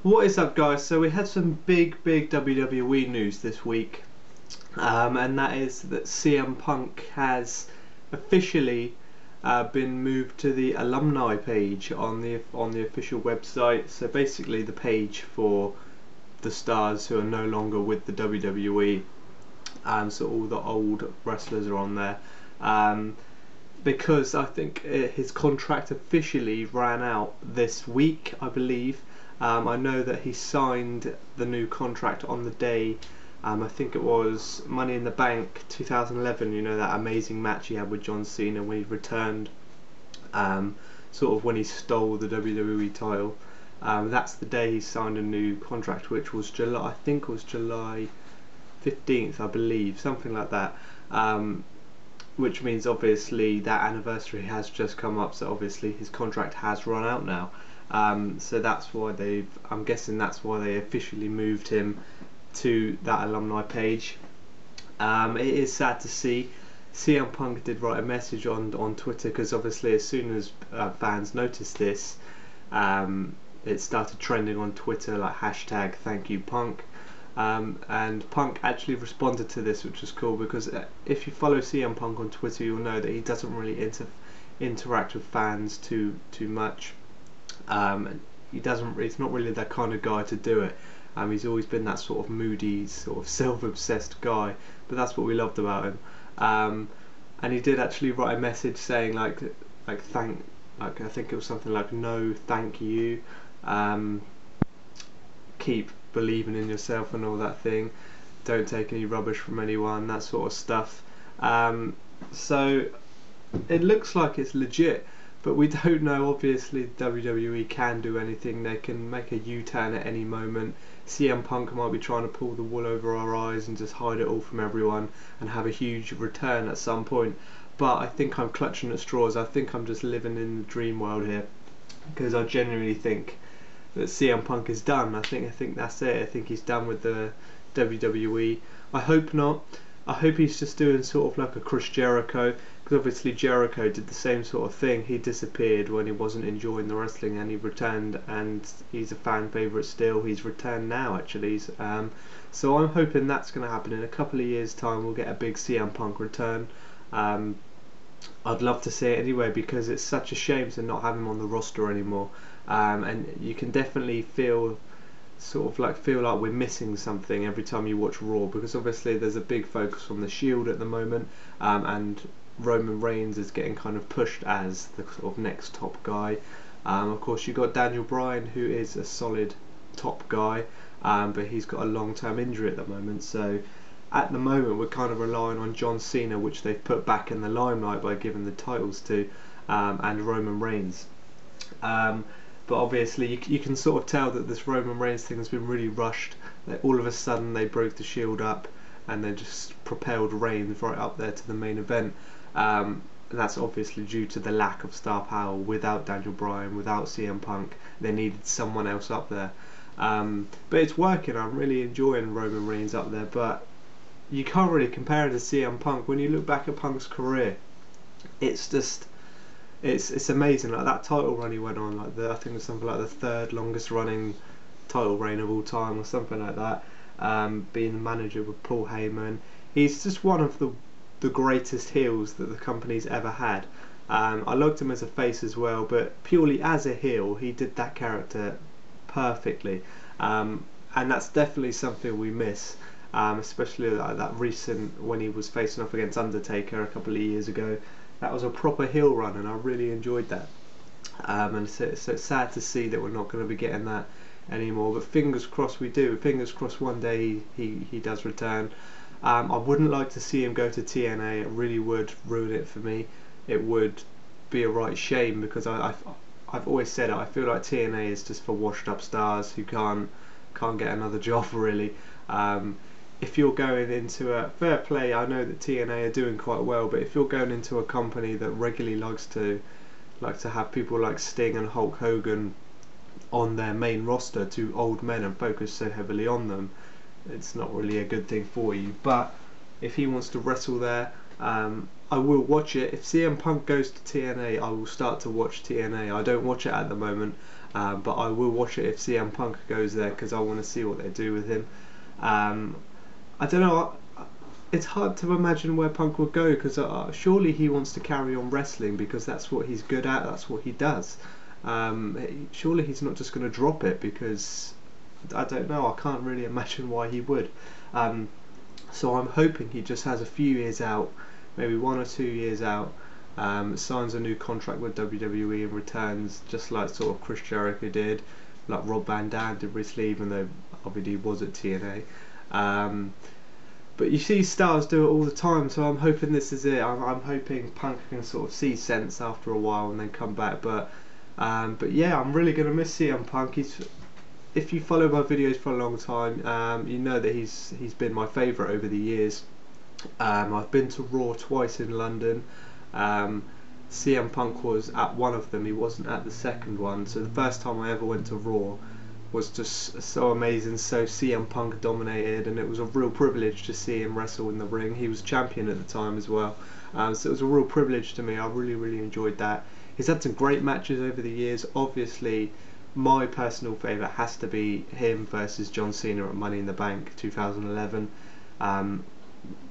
What is up, guys? So we had some big WWE news this week, and that is that CM Punk has officially been moved to the Alumni page on the official website. So basically the page for the stars who are no longer with the WWE, so all the old wrestlers are on there, because I think his contract officially ran out this week, I believe. I know that he signed the new contract on the day, I think it was Money in the Bank 2011, you know, that amazing match he had with John Cena when he returned, sort of when he stole the WWE title. That's the day he signed a new contract, which was July, I think it was July 15th, I believe, something like that, which means obviously that anniversary has just come up, so obviously his contract has run out now. So that's why I'm guessing that's why they officially moved him to that Alumni page. It is sad to see. CM Punk did write a message on Twitter, because obviously as soon as fans noticed this, it started trending on Twitter like hashtag thank you Punk, and Punk actually responded to this, which was cool, because if you follow CM Punk on Twitter, you'll know that he doesn't really interact with fans too much. He's not really that kind of guy to do it. He's always been that sort of moody, sort of self-obsessed guy, but that's what we loved about him. And he did actually write a message saying like I think it was something like no thank you, keep believing in yourself and all that thing, don't take any rubbish from anyone, that sort of stuff. So it looks like it's legit, but we don't know. Obviously WWE can do anything, they can make a U-turn at any moment. CM Punk might be trying to pull the wool over our eyes and just hide it all from everyone and have a huge return at some point, but I think I'm clutching at straws. I think I'm just living in the dream world here, because I genuinely think that CM Punk is done. I think that's it. I think he's done with the WWE. I hope not. I hope he's just doing sort of like a Chris Jericho, because obviously Jericho did the same sort of thing. He disappeared when he wasn't enjoying the wrestling, and he returned, and he's a fan favourite still. He's returned now, actually. So I'm hoping that's going to happen in a couple of years' time. We'll get a big CM Punk return. I'd love to see it anyway, because it's such a shame to not have him on the roster anymore. And you can definitely feel like we're missing something every time you watch Raw, because obviously there's a big focus on the Shield at the moment, and Roman Reigns is getting kind of pushed as the sort of next top guy. Of course you've got Daniel Bryan, who is a solid top guy, but he's got a long-term injury at the moment, so at the moment we're kind of relying on John Cena, which they've put back in the limelight by giving the titles to, and Roman Reigns. But obviously you can sort of tell that this Roman Reigns thing has been really rushed. That all of a sudden they broke the Shield up and they just propelled Reigns right up there to the main event. And that's obviously due to the lack of star power. Without Daniel Bryan, without CM Punk, they needed someone else up there. But it's working. I'm really enjoying Roman Reigns up there, but you can't really compare it to CM Punk. When you look back at Punk's career, it's just it's amazing. Like that title run he went on, like I think it was something like the third longest running title reign of all time or something like that, being the manager with Paul Heyman. He's just one of the greatest heels that the company's ever had. I liked him as a face as well, but purely as a heel he did that character perfectly, and that's definitely something we miss, especially like that recent when he was facing off against Undertaker a couple of years ago. That was a proper heel run and I really enjoyed that, and so it's sad to see that we're not going to be getting that anymore, but fingers crossed we do. Fingers crossed one day he does return. I wouldn't like to see him go to TNA. It really would ruin it for me. It would be a right shame, because I've always said it, I feel like TNA is just for washed up stars who can't get another job really. If you're going into a fair play, I know that TNA are doing quite well, but if you're going into a company that regularly likes to have people like Sting and Hulk Hogan on their main roster, to old men, and focus so heavily on them, it's not really a good thing for you. But if he wants to wrestle there, I will watch it. If CM Punk goes to TNA, I will start to watch TNA. I don't watch it at the moment, but I will watch it if CM Punk goes there, because I want to see what they do with him. I don't know. It's hard to imagine where Punk will go, because surely he wants to carry on wrestling, because that's what he's good at. That's what he does. Surely he's not just going to drop it, because I don't know. I can't really imagine why he would. So I'm hoping he just has a few years out, maybe 1 or 2 years out, signs a new contract with WWE and returns, just like sort of Chris Jericho did, like Rob Van Dam did recently, even though obviously he was at TNA. But you see stars do it all the time, so I'm hoping this is it. I'm hoping Punk can sort of see sense after a while and then come back. But yeah, I'm really going to miss CM Punk. If you follow my videos for a long time, you know that he's been my favourite over the years. I've been to Raw twice in London. CM Punk was at one of them, he wasn't at the second one. So the first time I ever went to Raw was just so amazing, so CM Punk dominated, and it was a real privilege to see him wrestle in the ring. He was champion at the time as well, so it was a real privilege to me. I really enjoyed that. He's had some great matches over the years. Obviously my personal favourite has to be him versus John Cena at Money in the Bank 2011,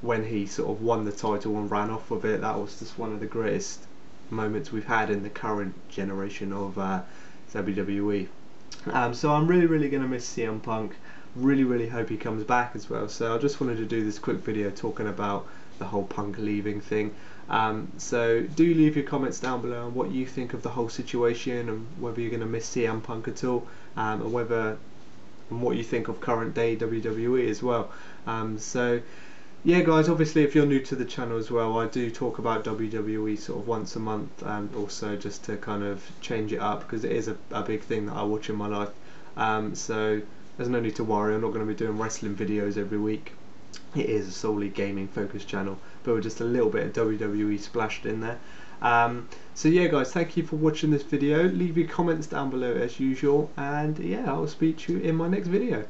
when he sort of won the title and ran off with it. That was just one of the greatest moments we've had in the current generation of WWE. So I'm really going to miss CM Punk. Really hope he comes back as well. So I just wanted to do this quick video talking about the whole Punk leaving thing. So do leave your comments down below on what you think of the whole situation, and whether you're going to miss CM Punk at all, and what you think of current day WWE as well. So yeah guys, obviously if you're new to the channel as well, I do talk about WWE sort of once a month, and also just to kind of change it up, because it is a big thing that I watch in my life. So there's no need to worry, I'm not going to be doing wrestling videos every week. It is a solely gaming focused channel, but with just a little bit of WWE splashed in there. So yeah guys, thank you for watching this video. Leave your comments down below as usual, and yeah, I'll speak to you in my next video.